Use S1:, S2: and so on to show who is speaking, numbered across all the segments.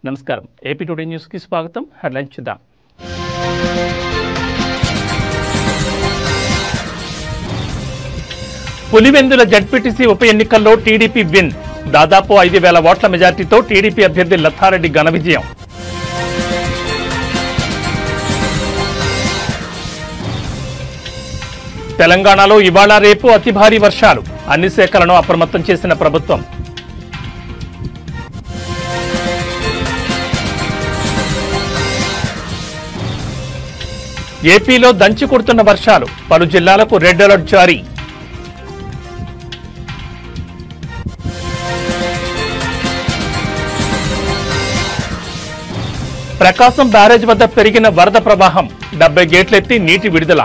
S1: నమస్కారం. AP today న్యూస్కి స్వాగతం. హెడ్లైన్స్ చూద్దాం. పులివెందుల జడ్పీటీసీ ఉప ఎన్నికల్లో టీడీపీ విన్. దాదాపు 5,000 ఓట్ల మెజార్టీతో టీడీపీ అభ్యర్థి లత్తారెడ్డి ఘన విజయం. తెలంగాణలో ఇవాళ రేపు అతి భారీ వర్షాలు. అన్ని శాఖలను అప్రమత్తం చేసిన ప్రభుత్వం. ఏపీలో దంచి కొడుతున్న వర్షాలు. పలు జిల్లాలకు రెడ్ అలర్ట్ జారీ. ప్రకాశం బ్యారేజ్ వద్ద పెరిగిన వరద ప్రవాహం. 70 గేట్లెత్తి నీటి విడుదల.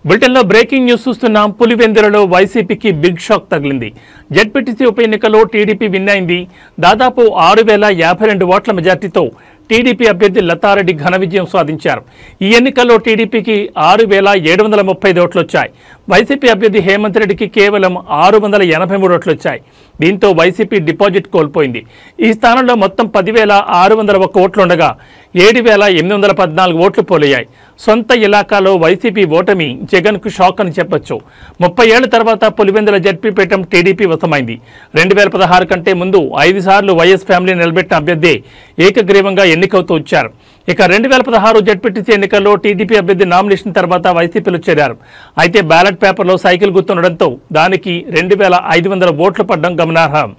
S1: బులెటిన్లో బ్రేకింగ్ న్యూస్ చూస్తున్నాం. పులివెందులలో వైసీపీకి బిగ్ షాక్ తగిలింది. జడ్పీటీసీ ఉప ఎన్నికలో టీడీపీ విన్ అయింది. దాదాపు 6,052 ఓట్ల మెజార్టీతో టీడీపీ అభ్యర్థి లత్తారెడ్డి ఘన విజయం సాధించారు. ఈ ఎన్నికల్లో టీడీపీకి 6,735 ఓట్లు వచ్చాయి. వైసీపీ అభ్యర్థి హేమంత్ రెడ్డికి కేవలం 683 ఓట్లు వచ్చాయి. దీంతో వైసీపీ డిపాజిట్ కోల్పోయింది. ఈ స్థానంలో మొత్తం 10,601 ఓట్లుండగా 7,814 ఓట్లు పోలయ్యాయి. సొంత ఇలాకాలో వైసీపీ ఓటమి జగన్కు షాక్ అని చెప్పొచ్చు. 30 ఏళ్ల తర్వాత పులివెందుల జడ్పీపీఠం టీడీపీ వశమైంది. 2016 కంటే ముందు 5 సార్లు వైఎస్ ఫ్యామిలీ నిలబెట్టిన అభ్యర్థి ఏకగ్రీవంగా ఎన్నికవుతూ వచ్చారు. ఇక 2016 జడ్పీటీసీ ఎన్నికల్లో టీడీపీ అభ్యర్థి నామినేషన్ తర్వాత వైసీపీలో చేరారు. అయితే బ్యాలెట్ పేపర్లో సైకిల్ గుర్తుండడంతో దానికి 2,500 ఓట్లు పడడం గమనార్హం.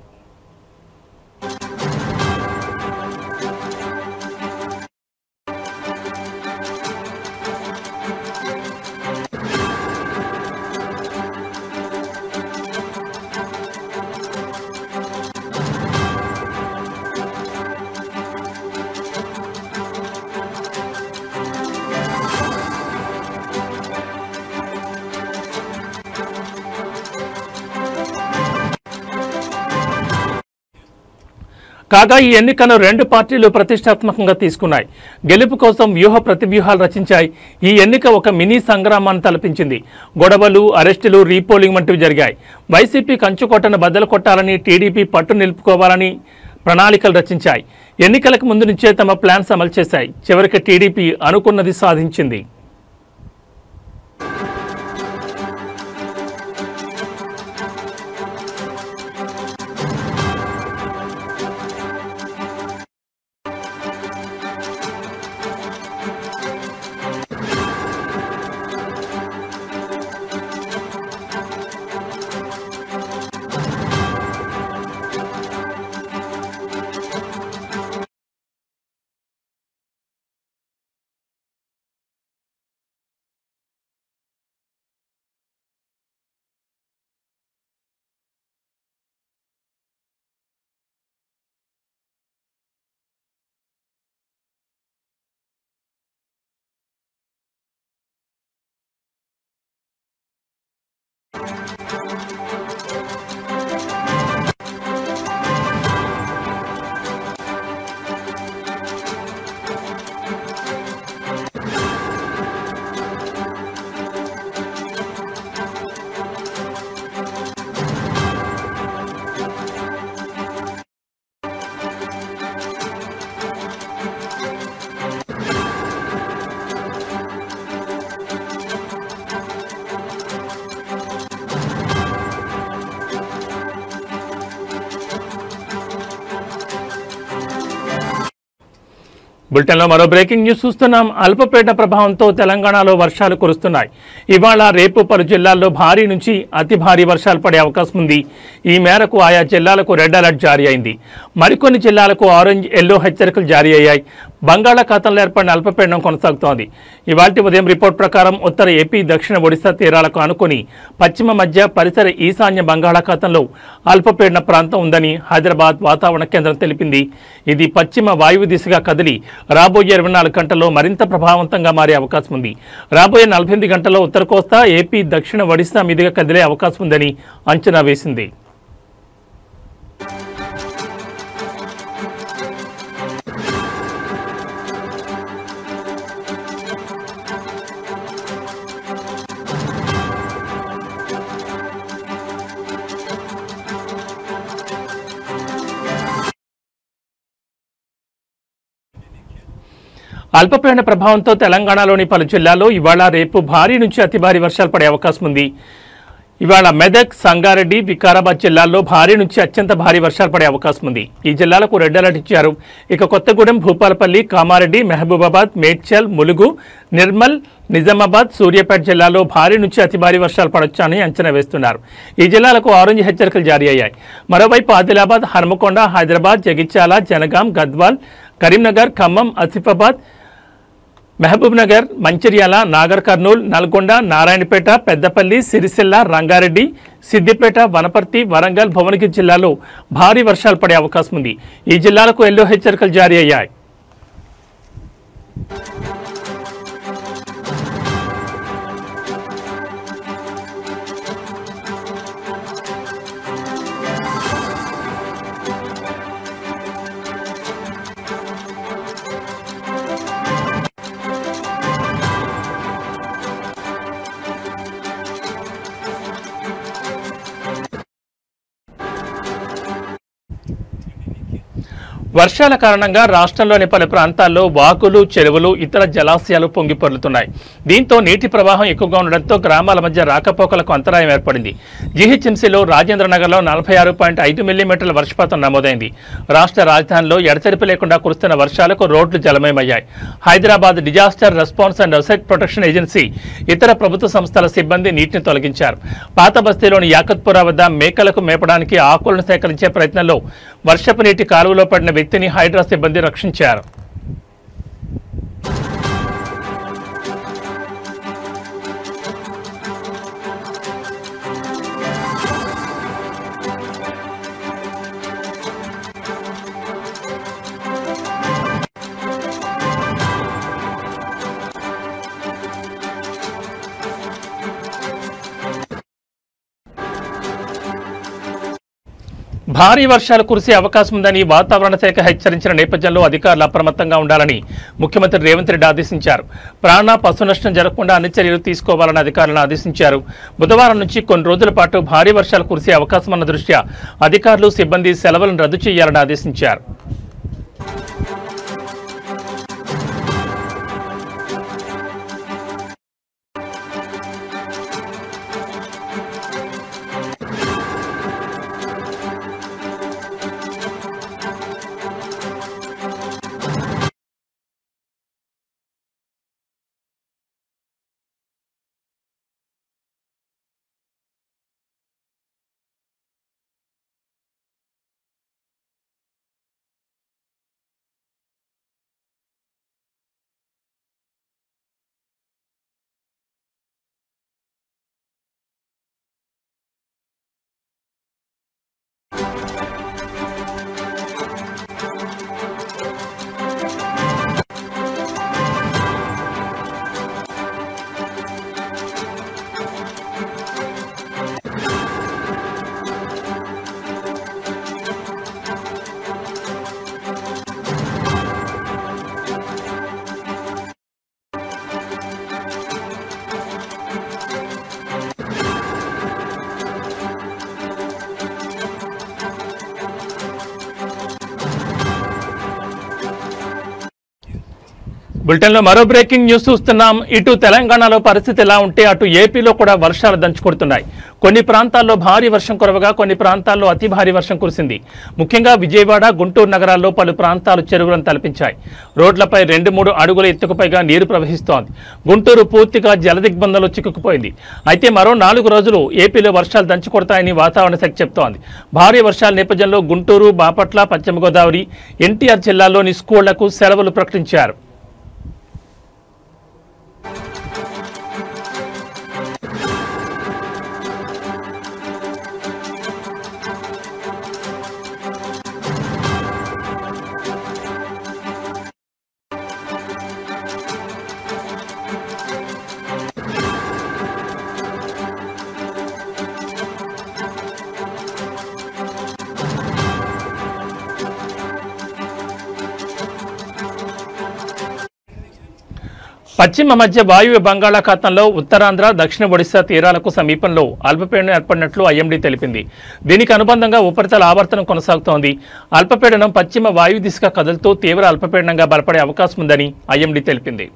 S1: కాగా ఈ ఎన్నికను 2 పార్టీలు ప్రతిష్టాత్మకంగా తీసుకున్నాయి. గెలుపు కోసం వ్యూహ ప్రతివ్యూహాలు రచించాయి. ఈ ఎన్నిక ఒక మినీ సంగ్రామాన్ని తలపించింది. గొడవలు, అరెస్టులు, రీపోలింగ్ వంటివి జరిగాయి. వైసీపీ కంచుకోటను బద్దలు కొట్టాలని, టీడీపీ పట్టు నిలుపుకోవాలని ప్రణాళికలు రచించాయి. ఎన్నికలకు ముందు నుంచే తమ ప్లాన్స్ అమలు చేశాయి. చివరికి టీడీపీ అనుకున్నది సాధించింది. బులెటిన్లో మరో బ్రేకింగ్ న్యూస్ చూస్తున్నాం. అల్పపీడన ప్రభావంతో తెలంగాణలో వర్షాలు కురుస్తున్నాయి. ఇవాళ రేపు పలు జిల్లాల్లో భారీ నుంచి అతి భారీ వర్షాలు పడే అవకాశం ఉంది. ఈ మేరకు ఆయా జిల్లాలకు రెడ్ అలర్ట్ జారీ అయింది. మరికొన్ని జిల్లాలకు ఆరెంజ్, ఎల్లో హెచ్చరికలు జారీ అయ్యాయి. బంగాళాఖాతంలో ఏర్పడిన అల్పపీడనం కొనసాగుతోంది. ఇవాల్టి ఉదయం రిపోర్ట్ ప్రకారం ఉత్తర ఏపీ, దక్షిణ ఒడిశా తీరాలకు ఆనుకొని పశ్చిమ మధ్య పరిసర ఈశాన్య బంగాళాఖాతంలో అల్పపీడన ప్రాంతం ఉందని హైదరాబాద్ వాతావరణ కేంద్రం తెలిపింది. ఇది పశ్చిమ వాయువు దిశగా కదిలి రాబోయే 24 గంటల్లో మరింత ప్రభావవంతంగా మారే అవకాశం ఉంది. రాబోయే 48 గంటల్లో ఉత్తర కోస్తా, ఏపీ, దక్షిణ ఒడిశా మీదుగా కదిలే అవకాశం ఉందని అంచనా వేసింది. అల్పపీడన ప్రభావంతో తెలంగాణలోని పలు జిల్లాల్లో ఇవాళ రేపు భారీ నుంచి అతి భారీ వర్షాలు పడే అవకాశం ఉంది. ఇవాళ మెదక్, సంగారెడ్డి, వికారాబాద్ జిల్లాల్లో భారీ నుంచి అత్యంత భారీ వర్షాలు పడే అవకాశం ఉంది. ఈ జిల్లాలకు రెడ్ అలర్ట్ ఇచ్చారు. ఇక కొత్తగూడెం, భూపాలపల్లి, కామారెడ్డి, మహబూబాబాద్, మేడ్చల్, ములుగు, నిర్మల్, నిజామాబాద్, సూర్యాపేట జిల్లాల్లో భారీ నుంచి అతి భారీ వర్షాలు పడొచ్చని అంచనా వేస్తున్నారు. ఈ జిల్లాలకు ఆరెంజ్ హెచ్చరికలు జారీ అయ్యాయి. మరోవైపు ఆదిలాబాద్, హన్మకొండ, హైదరాబాద్, జగిత్యాల, జనగాం, గద్వాల్, కరీంనగర్, ఖమ్మం, ఆసిఫాబాద్, మహబూబ్ నగర్, మంచిర్యాల, నాగర్ కర్నూల్, నల్గొండ, నారాయణపేట, పెద్దపల్లి, సిరిసిల్ల, రంగారెడ్డి, సిద్దిపేట, వనపర్తి, వరంగల్, భువనగిరి జిల్లాలో భారీ వర్షాలు పడే అవకాశం ఉంది. ఈ జిల్లాలకు ఎల్లో హెచ్చరికలు జారీ అయ్యాయి. వర్షాల కారణంగా రాష్ట్రంలోని పలు ప్రాంతాల్లో వాగులు, చెరువులు, ఇతర జలాశయాలు పొంగిపొర్లుతున్నాయి. దీంతో నీటి ప్రవాహం ఎక్కువగా ఉండడంతో గ్రామాల మధ్య రాకపోకలకు అంతరాయం ఏర్పడింది. జీహెచ్ఎంసీలో రాజేంద్రనగర్లో 46.5 మిల్లీమీటర్ల వర్షపాతం నమోదైంది. రాష్ట్ర రాజధానిలో ఎడతెరిపి లేకుండా కురుస్తున్న వర్షాలకు రోడ్లు జలమయమయ్యాయి. Hyderabad disaster response and asset protection agency, ఇతర ప్రభుత్వ సంస్థల సిబ్బంది నీటిని తొలగించారు. పాత బస్తీలోని యాకత్పురా వద్ద మేకలకు మేపడానికి ఆకులను సేకరించే ప్రయత్నంలో వర్షపు నీటి కాలువలో పడిన వ్యక్తిని హైడ్రా సిబ్బంది రక్షించారు. భారీ వర్షాలు కురిసే అవకాశం ఉందని వాతావరణ శాఖ హెచ్చరించిన నేపథ్యంలో అధికారులు అప్రమత్తంగా ఉండాలని ముఖ్యమంత్రి రేవంత్ రెడ్డి ఆదేశించారు. ప్రాణ, పశు నష్టం జరగకుండా అన్ని చర్యలు తీసుకోవాలని అధికారులను ఆదేశించారు. బుధవారం నుంచి కొన్ని రోజుల పాటు భారీ వర్షాలు కురిసే అవకాశం ఉన్న దృష్ట్యా అధికారులు, సిబ్బంది సెలవులను రద్దు చేయాలని ఆదేశించారు. బులెటిన్లో మరో బ్రేకింగ్ న్యూస్ చూస్తున్నాం. ఇటు తెలంగాణలో పరిస్థితి ఎలా ఉంటే అటు ఏపీలో కూడా వర్షాలు దంచుకొడుతున్నాయి. కొన్ని ప్రాంతాల్లో భారీ వర్షం కురవగా కొన్ని ప్రాంతాల్లో అతి భారీ వర్షం కురిసింది. ముఖ్యంగా విజయవాడ, గుంటూరు నగరాల్లో పలు ప్రాంతాలు చెరువులను తలపించాయి. రోడ్లపై 2-3 అడుగుల ఎత్తుకు పైగా నీరు ప్రవహిస్తోంది. గుంటూరు పూర్తిగా జలదిగ్బంధంలో చిక్కుకుపోయింది. అయితే మరో 4 రోజులు ఏపీలో వర్షాలు దంచుకొడతాయని వాతావరణ శాఖ చెబుతోంది. భారీ వర్షాల నేపథ్యంలో గుంటూరు, బాపట్ల, పశ్చిమ గోదావరి, ఎన్టీఆర్ జిల్లాల్లోని స్కూళ్లకు సెలవులు ప్రకటించారు. పశ్చిమ మధ్య వాయువ్య బంగాళాఖాతంలో ఉత్తరాంధ్ర, దక్షిణ ఒడిశా తీరాలకు సమీపంలో అల్పపీడనం ఏర్పడినట్లు ఐఎండీ తెలిపింది. దీనికి అనుబంధంగా ఉపరితల ఆవర్తనం కొనసాగుతోంది. అల్పపీడనం పశ్చిమ వాయు దిశగా కదులుతూ తీవ్ర అల్పపీడనంగా బలపడే అవకాశం ఉందని ఐఎండీ తెలిపింది.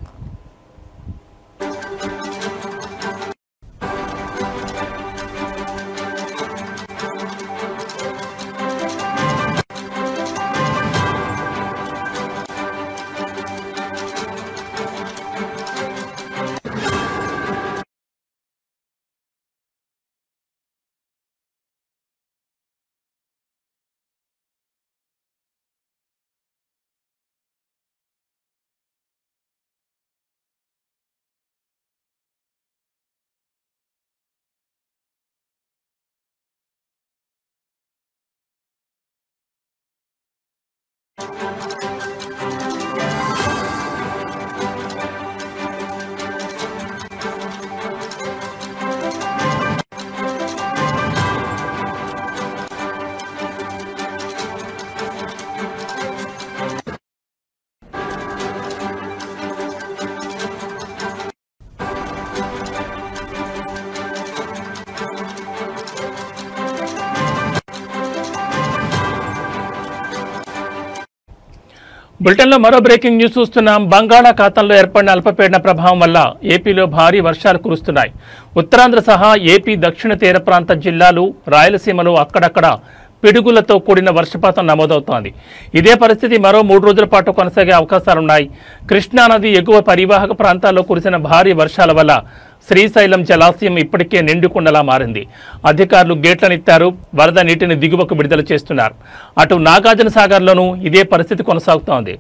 S1: బులెటిన్లో మరో బ్రేకింగ్ న్యూస్ చూస్తున్నాం. బంగాళాఖాతంలో ఏర్పడిన అల్పపీడన ప్రభావం వల్ల ఏపీలో భారీ వర్షాలు కురుస్తున్నాయి. ఉత్తరాంధ్ర సహా ఏపీ దక్షిణ తీర ప్రాంత జిల్లాలు, రాయలసీమలో అక్కడక్కడ పిడుగులతో కూడిన వర్షపాతం నమోదవుతోంది. ఇదే పరిస్థితి మరో 3 రోజుల పాటు కొనసాగే అవకాశాలున్నాయి. కృష్ణానది ఎగువ పరివాహక ప్రాంతాల్లో కురిసిన భారీ వర్షాల వల్ల శ్రీశైలం జలాశయం ఇప్పటికే నిండుకుండలా మారింది. అధికారులు గేట్లనెత్తారు, వరద నీటిని దిగువకు విడుదల చేస్తున్నారు. అటు నాగార్జున సాగర్లోనూ ఇదే పరిస్థితి కొనసాగుతోంది.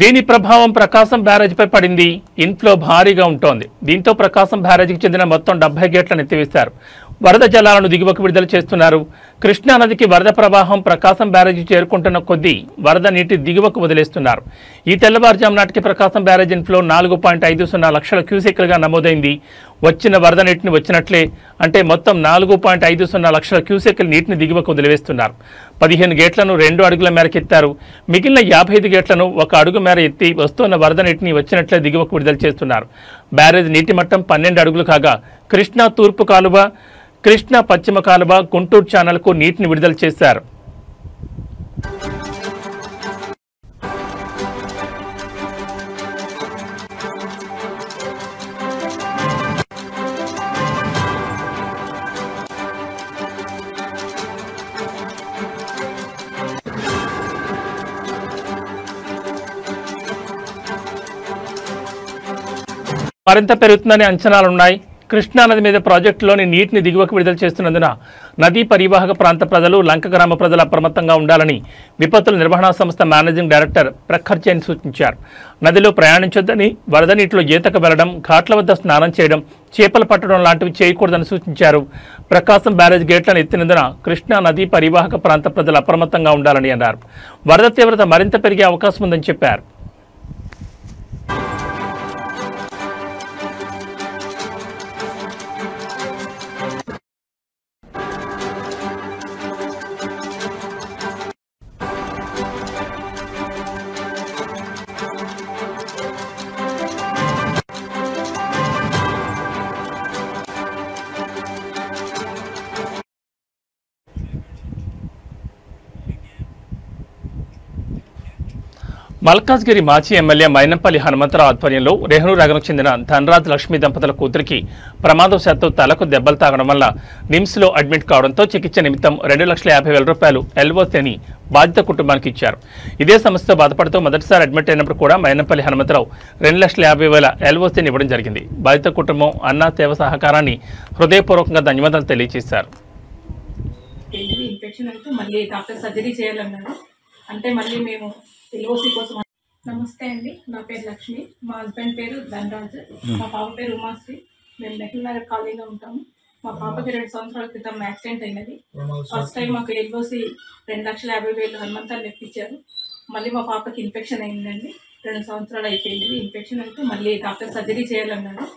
S1: దీని ప్రభావం ప్రకాశం బ్యారేజ్పై పడింది. ఇన్ఫ్లో భారీగా ఉంటోంది. దీంతో ప్రకాశం బ్యారేజ్కి చెందిన మొత్తం 70 గేట్లను ఎత్తివేశారు. వరద జలాలను దిగువకు విడుదల చేస్తున్నారు. కృష్ణానదికి వరద ప్రవాహం ప్రకాశం బ్యారేజీ చేరుకుంటున్న కొద్దీ వరద నీటి దిగువకు వదిలేస్తున్నారు. ఈ తెల్లవారుజాము నాటికి ప్రకాశం బ్యారేజ్ ఇన్ఫ్లో 4.50 లక్షల క్యూసెక్లుగా నమోదైంది. వచ్చిన వరద నీటిని వచ్చినట్లే, అంటే మొత్తం 4.50 లక్షల క్యూసెక్ల నీటిని దిగువకు వదిలివేస్తున్నారు. 15 గేట్లను 2 అడుగుల మేరకు ఎత్తారు. మిగిలిన 55 గేట్లను 1 అడుగు మేర ఎత్తి వస్తున్న వరద నీటిని వచ్చినట్లే దిగువకు విడుదల చేస్తున్నారు. బ్యారేజ్ నీటి మట్టం 12 అడుగులు కాగా కృష్ణా తూర్పు కాలువ, కృష్ణా పశ్చిమ కాలువ, గుంటూరు ఛానల్కు నీటిని విడుదల చేశారు. మరింత పెరుగుతుందని అంచనాలున్నాయి. కృష్ణానది మీద ప్రాజెక్టులోని నీటిని దిగువకు విడుదల చేస్తున్నందున నదీ పరివాహక ప్రాంత ప్రజలు, లంక గ్రామ ప్రజలు అప్రమత్తంగా ఉండాలని విపత్తుల నిర్వహణా సంస్థ మేనేజింగ్ డైరెక్టర్ ప్రఖర్ జైన్ సూచించారు. నదిలో ప్రయాణించొద్దని, వరద నీటిలో ఈతకు వెళ్లడం, ఘాట్ల వద్ద స్నానం చేయడం, చేపలు పట్టడం లాంటివి చేయకూడదని సూచించారు. ప్రకాశం బ్యారేజ్ గేట్లను ఎత్తినందున కృష్ణా నదీ పరివాహక ప్రాంత ప్రజలు అప్రమత్తంగా ఉండాలని అన్నారు. వరద తీవ్రత మరింత పెరిగే అవకాశం ఉందని చెప్పారు. మల్కాజ్గిరి మాజీ ఎమ్మెల్యే మైనంపల్లి హనుమంతరావు ఆధ్వర్యంలో రెహ్నూ నగర్కు చెందిన ధనరాజ్ లక్ష్మీ దంపతుల కూతురికి ప్రమాదవశాత్తు తలకు దెబ్బలు తాగడం వల్ల నిమ్స్లో అడ్మిట్ కావడంతో చికిత్స నిమిత్తం 2,50,000 రూపాయలు ఎల్ఓసీని బాధిత కుటుంబానికి ఇచ్చారు. ఇదే సమస్యతో బాధపడుతూ మొదటిసారి అడ్మిట్ అయినప్పుడు కూడా మైనంపల్లి హనుమంతరావు 2,50,000 ఎల్ఓసీని ఇవ్వడం జరిగింది. బాధిత కుటుంబం అన్నా సేవ సహకారాన్ని హృదయపూర్వకంగా ధన్యవాదాలు తెలియజేశారు.
S2: ఎల్ఓసి కోసం. నమస్తే అండి, నా పేరు లక్ష్మి, మా హస్బెండ్ పేరు ధనరాజ్, మా పాప పేరు ఉమాశ్రీ. మేము నెహ్రూ నగర్ కాలనీలో ఉంటాము. మా పాపకి 2 సంవత్సరాల క్రితం యాక్సిడెంట్ అయినది. ఫస్ట్ టైం మాకు ఎల్ఓసి 2,50,000 హనుమంతాన్ని ఎప్పించారు. మళ్ళీ మా పాపకి ఇన్ఫెక్షన్ అయిందండి. 2 సంవత్సరాలు అయిపోయింది. ఇన్ఫెక్షన్ అయితే మళ్ళీ డాక్టర్ సర్జరీ చేయాలన్నారు.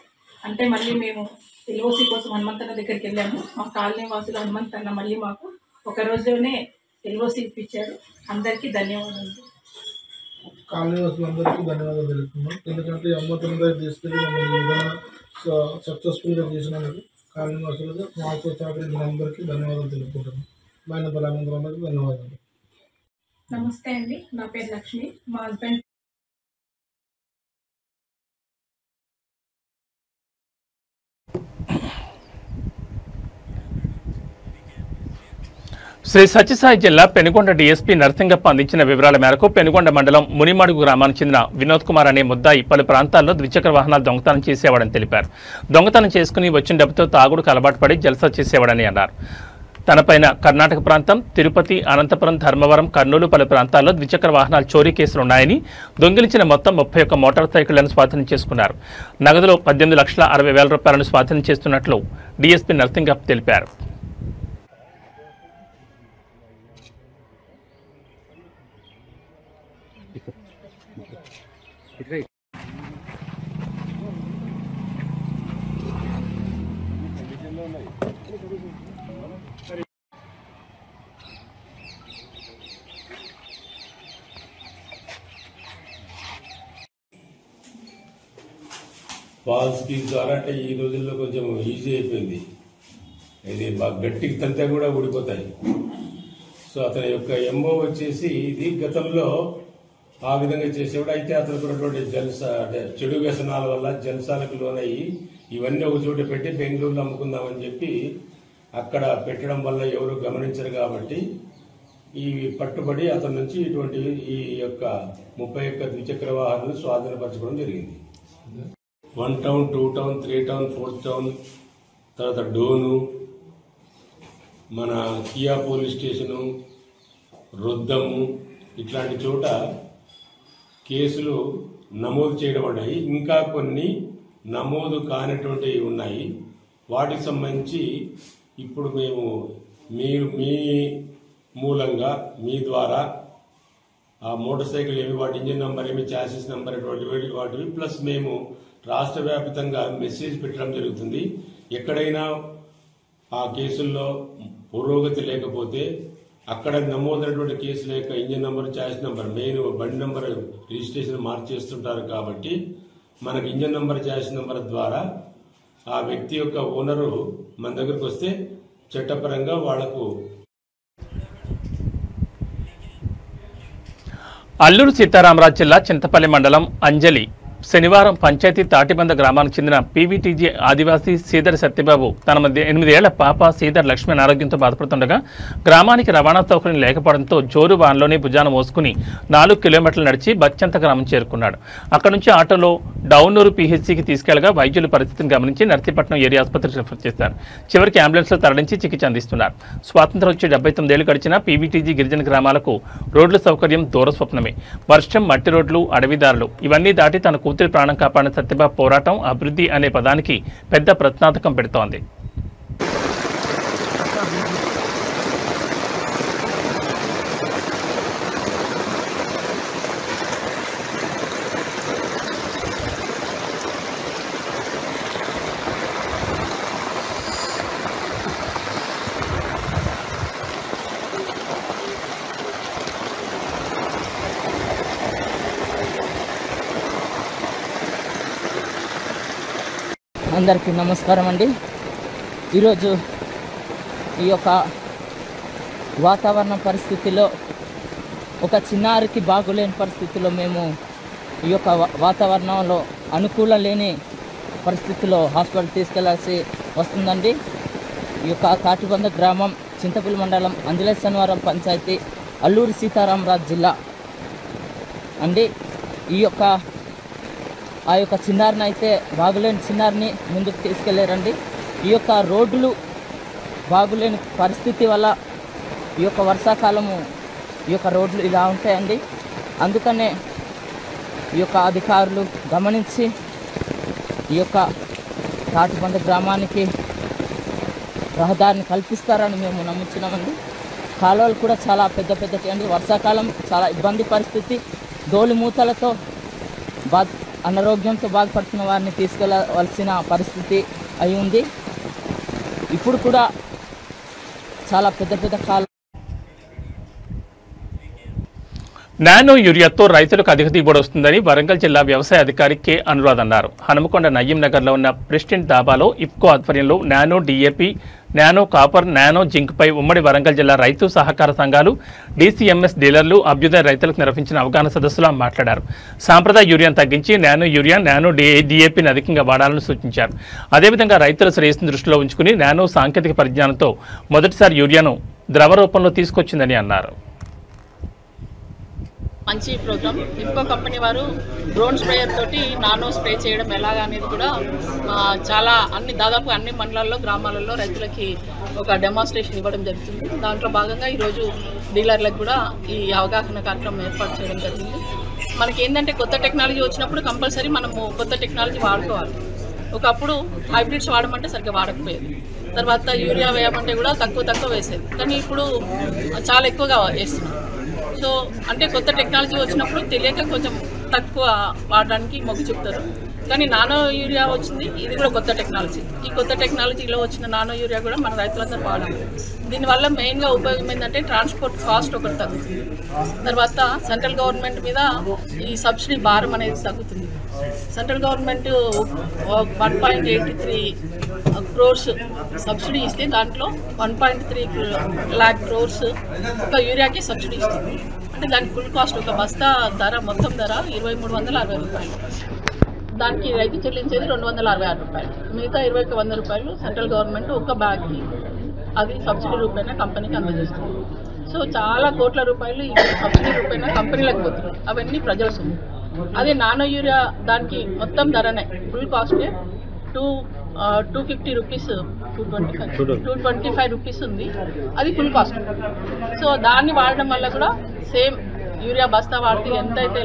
S2: అంటే మళ్ళీ మేము ఎల్ఓసి కోసం హనుమంతన్న దగ్గరికి వెళ్ళాము. మా కాలనీ వాసులు హనుమంతన్న మళ్ళీ మాకు ఒక రోజులోనే ఎల్ఓసి ఇప్పించారు. అందరికీ ధన్యవాదాలు.
S3: కాలనీ వాసులందరికీ ధన్యవాదాలు తెలుపుతున్నాం. ఎందుకంటే అమ్మతన దగ్గర తీసుకెళ్ళి మమ్మల్ని విధానం సక్సెస్ఫుల్గా చేసినందుకు కాలనీ వాసులుగా మాతో సహకరించిన అందరికీ ధన్యవాదాలు తెలుపుకుంటున్నాం. మైనంపల్లి హనుమంతరావుకి ధన్యవాదాలు.
S2: నమస్తే అండి, నా పేరు లక్ష్మి, మా హస్బెండ్
S1: శ్రీ సత్యసాయి జిల్లా పెనుగొండ డీఎస్పీ నరసింగప్ప అందించిన వివరాల మేరకు పెనుగొండ మండలం మునిమడుగు గ్రామానికి చెందిన వినోద్ కుమార్ అనే ముద్దాయి పలు ప్రాంతాల్లో ద్విచక్ర వాహనాలు దొంగతనం చేసేవాడని తెలిపారు. దొంగతనం చేసుకుని వచ్చిన డబ్బుతో తాగుడుకు అలవాటు పడి జల్సా చేసేవాడని అన్నారు. తనపైన కర్ణాటక ప్రాంతం, తిరుపతి, అనంతపురం, ధర్మవరం, కర్నూలు పలు ప్రాంతాల్లో ద్విచక్ర వాహనాల చోరీ కేసులున్నాయని, దొంగిలించిన మొత్తం 31 మోటార్ సైకిళ్లను స్వాధీనం చేసుకున్నారు. నగదులో 18,60,000 రూపాయలను స్వాధీనం చేస్తున్నట్లు డీఎస్పీ నరసింగప్ప తెలిపారు.
S4: ఫాల్స్ కీస్ ద్వారా అంటే ఈ రోజుల్లో కొంచెం ఈజీ అయిపోయింది. ఇది బాగా గట్టికి తంతే కూడా ఊడిపోతాయి. సో అతని యొక్క ఎంఓ వచ్చేసి ఇది గతంలో ఆ విధంగా చేసేవాడు. అయితే అతనికి ఉన్నటువంటి జల్సా అంటే చెడు వ్యసనాల వల్ల జల్సాలకు లోనయ్యి ఇవన్నీ ఒక చోట పెట్టి బెంగళూరులో అమ్ముకుందామని చెప్పి అక్కడ పెట్టడం వల్ల ఎవరు గమనించరు కాబట్టి ఈ పట్టుబడి అతని నుంచి ఇటువంటి ఈ యొక్క 31 ద్విచక్ర వాహనాలను స్వాధీనపరచుకోవడం జరిగింది. 1 టౌన్, 2 టౌన్, 3 టౌన్, 4 టౌన్, తర్వాత డోను, మన కియా పోలీస్ స్టేషను, రొద్దము ఇట్లాంటి చోట కేసులు నమోదు చేయడం ఉన్నాయి. ఇంకా కొన్ని నమోదు కానటువంటివి ఉన్నాయి. వాటికి సంబంధించి ఇప్పుడు మేము మీ మూలంగా మీ ద్వారా ఆ మోటార్ సైకిల్ ఏమి, వాటి ఇంజిన్ నంబర్ ఏమి, చాసిస్ నంబర్ వాటివి ప్లస్ మేము రాష్ట్ర వ్యాప్తంగా మెసేజ్ పెట్టడం జరుగుతుంది. ఎక్కడైనా ఆ కేసుల్లో పురోగతి లేకపోతే అక్కడ నమోదైనటువంటి కేసుల యొక్క engine number, chassis number, main బండి నంబర్ రిజిస్ట్రేషన్ మార్చేస్తుంటారు కాబట్టి మనకు ఇంజిన్ నంబర్, చాసిస్ నంబర్ ద్వారా ఆ వ్యక్తి యొక్క ఓనరు మన దగ్గరకు వస్తే చట్టపరంగా వాళ్లకు.
S1: అల్లూరు సీతారామరాజు జిల్లా చింతపల్లి మండలం అంజలి శనివారం పంచాయతీ తాటిబంద గ్రామానికి చెందిన పీవీటీజీ ఆదివాసీ సీదర్ సత్యబాబు తన 8 ఏళ్ల పాప సీదర్ లక్ష్మి అనారోగ్యంతో బాధపడుతుండగా గ్రామానికి రవాణా సౌకర్యం లేకపోవడంతో జోరు వాన్లోనే భుజాన మోసుకుని 4 కిలోమీటర్లు నడిచి బచ్చంత గ్రామం చేరుకున్నాడు. అక్కడి నుంచి ఆటోలో డౌనూరు పీహెచ్సీకి తీసుకెళ్లగా వైద్యుల పరిస్థితిని గమనించి నర్సీపట్నం ఏరియా ఆసుపత్రికి రిఫర్ చేశారు. చివరికి అంబులెన్స్లో తరలించి చికిత్స అందిస్తున్నారు. స్వాతంత్రం వచ్చి 79 ఏళ్లు గడిచిన పీవీటీజీ గిరిజన గ్రామాలకు రోడ్ల సౌకర్యం దూరస్వప్నమే. వర్షం, మట్టి రోడ్లు, అడవిదారులు ఇవన్నీ దాటి తన కూతురి ప్రాణం కాపాడిన సత్యబాబు పోరాటం అభివృద్ధి అనే పదానికి పెద్ద ప్రశ్నార్థకం పెడుతోంది.
S5: అందరికీ నమస్కారం అండి. ఈరోజు ఈ యొక్క వాతావరణ పరిస్థితిలో ఒక చిన్నారికి బాగులేని పరిస్థితుల్లో మేము ఈ యొక్క వాతావరణంలో అనుకూలం లేని పరిస్థితుల్లో హాస్పిటల్ తీసుకెళ్లాల్సి వస్తుందండి. ఈ యొక్క తాటిబంద గ్రామం, చింతపల్లి మండలం, అంజలేశనివారం పంచాయతీ, అల్లూరి సీతారామరాజు జిల్లా అండి. ఆ యొక్క చిన్నారిని అయితే బాగులేని చిన్నారిని ముందుకు తీసుకెళ్లారండి. ఈ యొక్క రోడ్లు బాగులేని పరిస్థితి వల్ల ఈ యొక్క వర్షాకాలము ఈ యొక్క రోడ్లు ఇలా ఉంటాయండి. అందుకనే ఈ యొక్క అధికారులు గమనించి ఈ యొక్క తాటిబంద గ్రామానికి రహదారిని కల్పిస్తారని మేము నమ్ముతున్నామండి. కాలువలు కూడా చాలా పెద్ద అండి. వర్షాకాలం చాలా ఇబ్బంది పరిస్థితి. దోలి మూతలతో అనారోగ్యంతో బాధపడుతున్న వారిని తీసుకెళ్ళవలసిన పరిస్థితి అయి ఉంది. ఇప్పుడు కూడా చాలా పెద్ద కాలువ.
S1: నానో యూరియాతో రైతులకు అధిక దిగుబడి వస్తుందని వరంగల్ జిల్లా వ్యవసాయ అధికారి కె అనురాధ్ అన్నారు. హనుమకొండ నయ్యం నగర్లో ఉన్న ప్రెసిడెంట్ దాబాలో ఇఫ్కో ఆధ్వర్యంలో nano DAP, nano copper, nano జింక్పై ఉమ్మడి వరంగల్ జిల్లా రైతు సహకార సంఘాలు, డీసీఎంఎస్ డీలర్లు, అభ్యుదయ రైతులకు నిర్వహించిన అవగాహన సదస్సులో మాట్లాడారు. సాంప్రదాయ యూరియాను తగ్గించి నానో యూరియా, నానో డిఏపిని అధికంగా వాడాలని సూచించారు. అదేవిధంగా రైతుల శ్రేయస్సును దృష్టిలో ఉంచుకుని నానో సాంకేతిక పరిజ్ఞానంతో మొదటిసారి యూరియాను ద్రవ రూపంలో తీసుకొచ్చిందని అన్నారు.
S6: మంచి ప్రోగ్రామ్. ఇఫ్కో కంపెనీ వారు డ్రోన్ స్ప్రేయర్ తోటి నానో స్ప్రే చేయడం ఎలాగా అనేది కూడా చాలా దాదాపు అన్ని మండలాల్లో, గ్రామాలలో రైతులకి ఒక డెమాన్స్ట్రేషన్ ఇవ్వడం జరుగుతుంది. దాంట్లో భాగంగా ఈరోజు డీలర్లకు కూడా ఈ అవగాహన కార్యక్రమం ఏర్పాటు చేయడం జరిగింది. మనకి ఏంటంటే కొత్త టెక్నాలజీ వచ్చినప్పుడు కంపల్సరీ మనము కొత్త టెక్నాలజీ వాడుకోవాలి. ఒకప్పుడు హైబ్రిడ్స్ వాడమంటే సరిగ్గా వాడకపోయేది. తర్వాత యూరియా వేయమంటే కూడా తక్కువ వేసేది. కానీ ఇప్పుడు చాలా ఎక్కువగా వేస్తున్నాం. సో అంటే కొత్త టెక్నాలజీ వచ్చినప్పుడు తెలియక కొంచెం తక్కువ వాడడానికి మొగ్గు చెప్తారు. కానీ నానో యూరియా వచ్చింది, ఇది కూడా కొత్త టెక్నాలజీ. ఈ కొత్త టెక్నాలజీలో వచ్చిన నానో యూరియా కూడా మన రైతులందరూ వాడాలి. దీనివల్ల మెయిన్గా ఉపయోగం ఏంటంటే ట్రాన్స్పోర్ట్ కాస్ట్ ఒకటి తగ్గుతుంది. తర్వాత సెంట్రల్ గవర్నమెంట్ మీద ఈ సబ్సిడీ భారం అనేది తగ్గుతుంది. సెంట్రల్ గవర్నమెంట్ 1.83 crores సబ్సిడీ ఇస్తే దాంట్లో 1.3 lakh crores ఒక యూరియాకి సబ్సిడీ ఇస్తుంది. అంటే దాని ఫుల్ కాస్ట్ ఒక బస్తా ధర మొత్తం ధర 2360 రూపాయలు. దానికి రైతు చెల్లించేది 266 రూపాయలు. మిగతా 2100 రూపాయలు సెంట్రల్ గవర్నమెంట్ ఒక బ్యాగ్కి అది సబ్సిడీ రూపేణా కంపెనీకి అందజేస్తుంది. సో చాలా కోట్ల రూపాయలు ఈ సబ్సిడీ రూపేణా కంపెనీలకు పోతున్నాయి. అవన్నీ ప్రజల సొమ్ము. అదే నానో యూరియా దానికి మొత్తం ధరనే ఫుల్ కాస్టే 250 రూపీస్, 225 రూపీస్ ఉంది. అది ఫుల్ కాస్ట్. సో దాన్ని వాడడం వల్ల కూడా సేమ్ యూరియా బస్తా వాడితే ఎంతైతే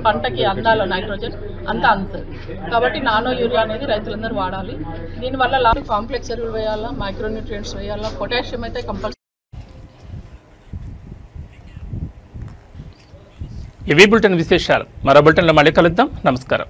S6: పంటకి అందాలో నైట్రోజన్ అంతా అందుతుంది. కాబట్టి నానో యూరియా అనేది రైతులందరూ వాడాలి. దీనివల్ల కాంప్లెక్స్ ఎరువులు వేయాలా, మైక్రోన్యూట్రియంట్స్ వేయాలా, పొటాషియం అయితే కంపల్సరీ.
S1: ఇవి బులెటిన్ విశేషాలు. మరో బులెటిన్లో మళ్ళీ కలుద్దాం. నమస్కారం.